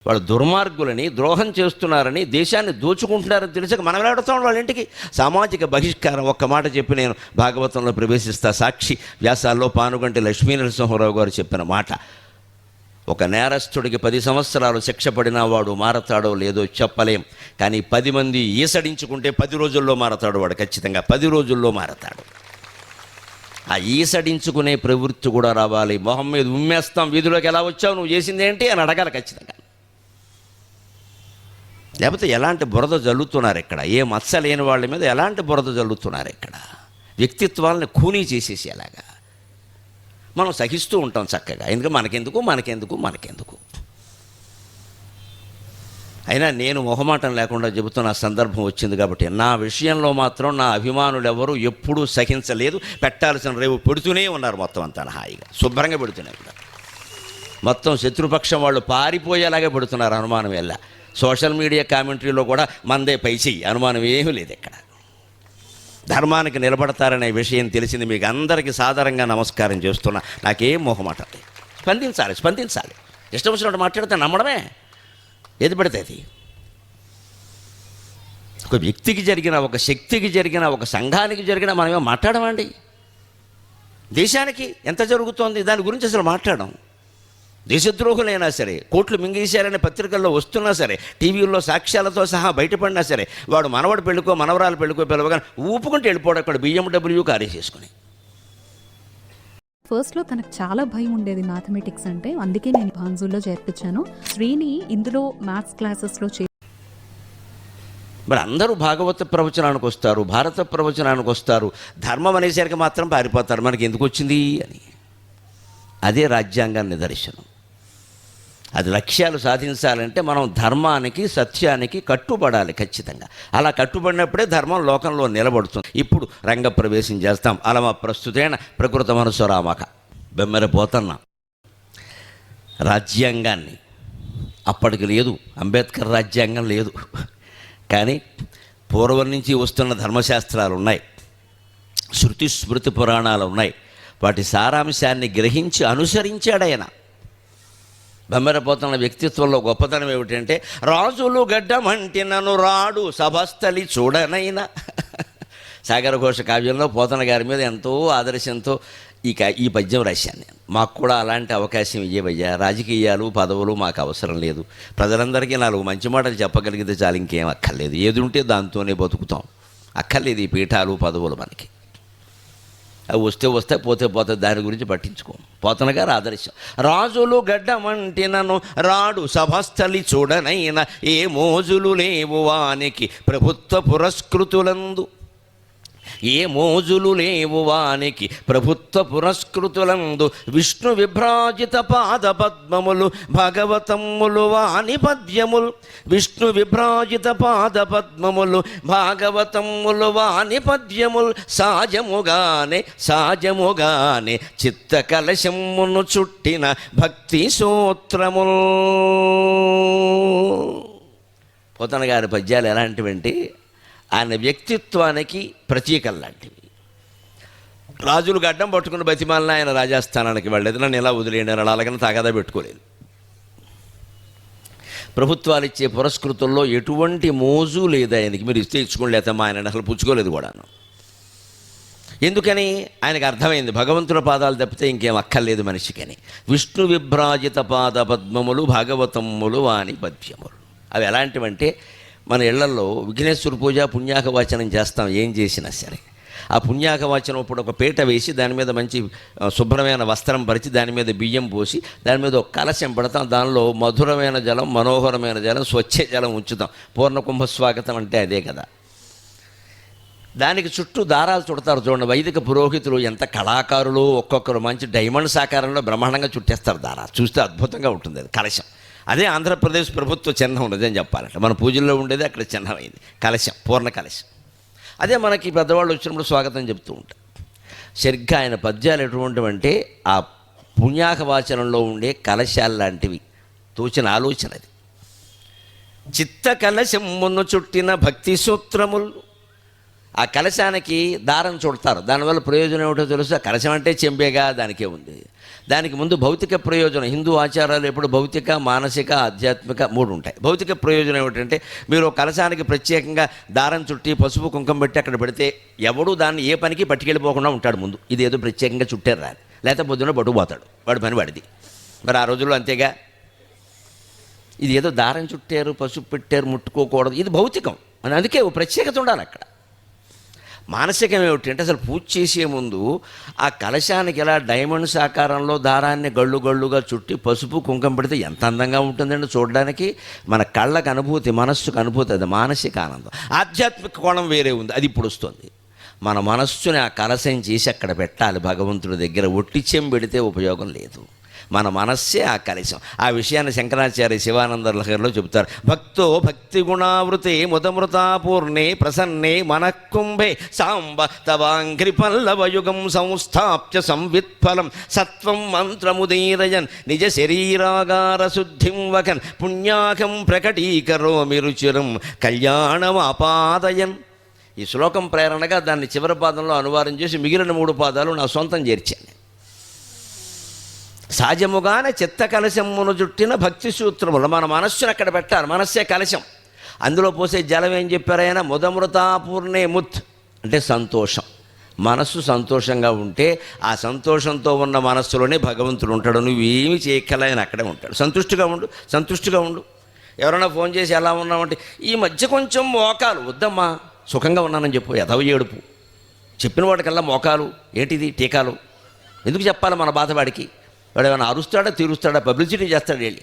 వాళ్ళు దుర్మార్గులని, ద్రోహం చేస్తున్నారని, దేశాన్ని దోచుకుంటున్నారని తెలిసాక మనం వెళ్ళడతాం వాళ్ళ ఇంటికి. సామాజిక బహిష్కారం. ఒక్క మాట చెప్పి నేను భాగవతంలో ప్రవేశిస్తా. సాక్షి వ్యాసాల్లో పానుగంటి లక్ష్మీనరసింహారావు గారు చెప్పిన మాట. ఒక నేరస్తుడికి 10 సంవత్సరాలు శిక్ష పడినా వాడు మారతాడో లేదో చెప్పలేం. కానీ 10 మంది ఈసడించుకుంటే 10 రోజుల్లో మారతాడు వాడు. ఖచ్చితంగా 10 రోజుల్లో మారతాడు. ఆ ఈసడించుకునే ప్రవృత్తి కూడా రావాలి. మొహం మీద ఉమ్మేస్తాం, వీధిలోకి ఎలా వచ్చావు, నువ్వు చేసింది ఏంటి అని అడగాలి ఖచ్చితంగా. లేకపోతే ఎలాంటి బురద జల్లుతున్నారు ఇక్కడ, ఏ మచ్చ లేని వాళ్ళ మీద ఎలాంటి బురద జల్లుతున్నారు ఇక్కడ. వ్యక్తిత్వాలను ఖూనీ చేసేసి అలాగా మనం సహిస్తూ ఉంటాం చక్కగా. ఎందుకంటే మనకెందుకు. అయినా నేను మొహమాటం లేకుండా చెబుతున్న సందర్భం వచ్చింది కాబట్టి నా విషయంలో మాత్రం నా అభిమానులు ఎవరు ఎప్పుడూ సహించలేదు. పెట్టాల్సిన రేవు పెడుతూనే ఉన్నారు. మొత్తం అంతా హాయిగా శుభ్రంగా పెడుతూనే ఉన్నారు. మొత్తం శత్రుపక్షం వాళ్ళు పారిపోయేలాగే పెడుతున్నారు. అనుమానం ఎలా. సోషల్ మీడియా కామెంటరీలో కూడా మందే పైచేయి, అనుమానం ఏమీ లేదు ఇక్కడ. ధర్మానికి నిలబడతారనే విషయం తెలిసింది. మీకు అందరికీ సాదరంగా నమస్కారం చేస్తున్నా. నాకేం మొహమాట లేదు. స్పందించాలి. ఇష్టం వచ్చినట్టు మాట్లాడితే నమ్మడమే. ఏది పడితే అది. ఒక వ్యక్తికి జరిగిన, ఒక శక్తికి జరిగిన, ఒక సంఘానికి జరిగిన మనమే మాట్లాడమండి. దేశానికి ఎంత జరుగుతోంది దాని గురించి అసలు మాట్లాడడం. దేశద్రోహులైనా సరే, కోట్లు మింగేశారనే పత్రికల్లో వస్తున్నా సరే, టీవీల్లో సాక్ష్యాలతో సహా బయటపడినా సరే, వాడు మనవడు పెళ్ళికో మనవరాలు పెళ్ళికో పిలవగానే ఊపుకుంటూ వెళ్ళిపోవడం. అక్కడ BMW కారీ చేసుకుని. ఫస్ట్లో తనకు చాలా భయం ఉండేది మ్యాథమెటిక్స్ అంటే. అందుకే నేను భాన్జుల్లో చేర్పించాను. శ్రీని ఇందులో మ్యాథ్స్ క్లాసెస్లో మరి అందరూ భాగవత ప్రవచనానికి వస్తారు, భారత ప్రవచనానికి వస్తారు. ధర్మం అనేసరికి మాత్రం పారిపోతారు. మనకి ఎందుకు వచ్చింది అని. అదే రాజ్యాంగాన్ని నిదర్శనం. అది లక్ష్యాలు సాధించాలంటే మనం ధర్మానికి, సత్యానికి కట్టుబడాలి ఖచ్చితంగా. అలా కట్టుబడినప్పుడే ధర్మం లోకంలో నిలబడుతుంది. ఇప్పుడు రంగప్రవేశం చేస్తాం. అలమ ప్రస్తుతేన ప్రకృత మనసు రామక బెమ్మెరపోతున్నా. రాజ్యాంగాన్ని అప్పటికి లేదు, అంబేద్కర్ రాజ్యాంగం లేదు. కానీ పూర్వం నుంచి వస్తున్న ధర్మశాస్త్రాలు ఉన్నాయి, శృతి స్మృతి పురాణాలు ఉన్నాయి. వాటి సారాంశాన్ని గ్రహించి అనుసరించాడు ఆయన. బెమ్మరపోతున్న వ్యక్తిత్వంలో గొప్పతనం ఏమిటంటే, రాజులు గడ్డమంటి నన్ను రాడు సభస్థలి చూడనైనా. సాగర ఘోష కావ్యంలో పోతన గారి మీద ఎంతో ఆదర్శంతో ఈ పద్యం రాశాను నేను. మాకు కూడా అలాంటి అవకాశం ఇయ్యవయ్యా. రాజకీయాలు పదవులు మాకు అవసరం లేదు. ప్రజలందరికీ 4 మంచి మాటలు చెప్పగలిగితే చాలు, ఇంకేం అక్కర్లేదు. ఏది ఉంటే దాంతోనే బతుకుతాం. అక్కర్లేదు ఈ పీఠాలు పదవులు మనకి. అవి వస్తే పోతే దాని గురించి పట్టించుకో. పోతన గారు ఆదర్శం. రాజులు గడ్డమంటి నన్ను రాడు సభస్థలి చూడనైనా, ఏ మోజులు లేవు వానికి ప్రభుత్వ పురస్కృతులందు. ఏ మోజులు లేవు వానికి ప్రభుత్వ పురస్కృతులందు. విష్ణు విభ్రాజిత పాద పద్మములు భాగవతములు వాని పద్యములు. విష్ణు విభ్రాజిత పాద పద్మములు భాగవతములు వాని పద్యములు. సాజముగానే చిత్త కలశమును చుట్టిన భక్తి సూత్రములు. పోతన గారి పద్యాలు ఎలాంటివంటే ఆయన వ్యక్తిత్వానికి ప్రతీకలు లాంటివి. రాజులు గడ్డం పట్టుకుని బతిమాలిన ఆయన రాజాస్థానానికి వెళ్ళలేదు. నన్ను ఎలా వదిలేయండి అని అలాగని తాగదా పెట్టుకోలేదు. ప్రభుత్వాలు ఇచ్చే పురస్కృతుల్లో ఎటువంటి మోజు లేదు ఆయనకి. మీరు ఇస్తే ఇచ్చుకోండి, లేదమ్మా ఆయన అసలు పుచ్చుకోలేదు కూడాను. ఎందుకని? ఆయనకు అర్థమైంది భగవంతుల పాదాలు తప్పితే ఇంకేం అక్కర్లేదు మనిషికని. విష్ణు విభ్రాజిత పాద పద్మములు భాగవతములు వాని పద్యములు. అవి ఎలాంటివంటే, మన ఇళ్లలో విఘ్నేశ్వర పూజ పుణ్యాకవాచనం చేస్తాం. ఏం చేసినా సరే ఆ పుణ్యాకవాచనం ఇప్పుడు ఒక పీట వేసి దాని మీద మంచి శుభ్రమైన వస్త్రం పరిచి దాని మీద బియ్యం పోసి దాని మీద ఒక కలశం పెడతాం. దానిలో మధురమైన జలం, మనోహరమైన జలం, స్వచ్ఛ జలం ఉంచుతాం. పూర్ణకుంభ స్వాగతం అంటే అదే కదా. దానికి చుట్టూ దారాలు చుడతారు చూడండి. వైదిక పురోహితులు ఎంత కళాకారులు, ఒక్కొక్కరు మంచి డైమండ్స్ ఆకారంలో బ్రహ్మాండంగా చుట్టేస్తారు దారాలు. చూస్తే అద్భుతంగా ఉంటుంది అది కలశం. అదే ఆంధ్రప్రదేశ్ ప్రభుత్వ చిహ్నం ఉన్నది అని చెప్పాలంటే. మన పూజల్లో ఉండేది అక్కడ చిహ్నమైంది కలశం, పూర్ణ కలశం. అదే మనకి పెద్దవాళ్ళు వచ్చినప్పుడు స్వాగతం చెప్తూ ఉంటారు. సరిగ్గా ఆయన పద్యాలు ఎటువంటివంటే ఆ పుణ్యాకవాచనంలో ఉండే కలశాలు లాంటివి. తోచిన ఆలోచన అది. చిత్త కలశమును చుట్టిన భక్తి సూత్రములు. ఆ కలశానికి దారం చుడతారు. దానివల్ల ప్రయోజనం ఏమిటో తెలుసు. కలశం అంటే చెంబేగా, దానికే ఉంది. దానికి ముందు భౌతిక ప్రయోజనం. హిందూ ఆచారాలు ఎప్పుడు భౌతిక, మానసిక, ఆధ్యాత్మిక 3 ఉంటాయి. భౌతిక ప్రయోజనం ఏమిటంటే మీరు కలశానికి ప్రత్యేకంగా దారం చుట్టి పసుపు కుంకుమ పెట్టి అక్కడ పెడితే ఎవడూ దాన్ని ఏ పనికి పట్టుకెళ్ళిపోకుండా ఉంటాడు. ముందు ఇది ఏదో ప్రత్యేకంగా చుట్టారు రాని, లేకపోతే పొద్దున్న పట్టుకుపోతాడు, వాడి పని వాడిది. మరి ఆ రోజుల్లో అంతేగా. ఇది ఏదో దారం చుట్టారు, పసుపు పెట్టారు, ముట్టుకోకూడదు, ఇది భౌతికం అని. అందుకే ఓ ప్రత్యేకత ఉండాలి అక్కడ. మానసికం ఏమిటంటే అసలు పూజ చేసే ముందు ఆ కలశానికి ఎలా డైమండ్స్ ఆకారంలో దారాన్ని గళ్ళు గళ్ళుగా చుట్టి పసుపు కుంకుమ పెడితే ఎంత అందంగా ఉంటుందండి చూడడానికి. మన కళ్ళకు అనుభూతి, మనస్సుకు అనుభూతి, అది మానసిక ఆనందం. ఆధ్యాత్మిక కోణం వేరే ఉంది, అది ఇప్పుడు వస్తుంది. మన మనస్సుని ఆ కలశం చేసి అక్కడ పెట్టాలి భగవంతుడి దగ్గర. ఒట్టి చెంబెడితే ఉపయోగం లేదు. మన మనస్సే ఆ కలశం. ఆ విషయాన్ని శంకరాచార్య శివానంద లహరిలో చెబుతారు. భక్తో భక్తి గుణావృతే ముదమృతాపూర్ణే ప్రసన్నే మనఃకుంభే సాంబ తవాంఘ్రి పల్లవయుగం సంస్థాప్య సంవిత్ఫలం సత్వం మంత్రముదీరయన్ నిజ శరీరాగార శుద్ధిం వకన్ పుణ్యాకం ప్రకటీకరోమి రుచిరం కళ్యాణమాపాదయన్. ఈ శ్లోకం ప్రేరణగా దాన్ని చివరి పాదంలో అనువాదం చేసి మిగిలిన 3 పాదాలు నా సొంతం చేర్చాను. సహజముగానే చిత్త కలశమును చుట్టిన భక్తి సూత్రములు. మన మనస్సును అక్కడ పెట్టాలి. మనస్సే కలశం. అందులో పోసే జలం ఏం చెప్పారైనా ముదమృతాపూర్ణే ముత్ అంటే సంతోషం. మనస్సు సంతోషంగా ఉంటే ఆ సంతోషంతో ఉన్న మనస్సులోనే భగవంతుడు ఉంటాడు. నువ్వేమి చేయక్కలైనా అక్కడే ఉంటాడు. సంతుష్టిగా ఉండు, సంతుష్టిగా ఉండు. ఎవరైనా ఫోన్ చేసి ఎలా ఉన్నామంటే ఈ మధ్య కొంచెం మోకాలు వద్దమ్మా, సుఖంగా ఉన్నానని చెప్పు. ఎదవ ఏడుపు చెప్పిన వాడికల్లా మోకాలు ఏంటిది, టీకాలు ఎందుకు చెప్పాలి మన బాధవాడికి? వాడు ఏమైనా అరుస్తాడా, తీరుస్తాడా, పబ్లిసిటీ చేస్తాడు వెళ్ళి.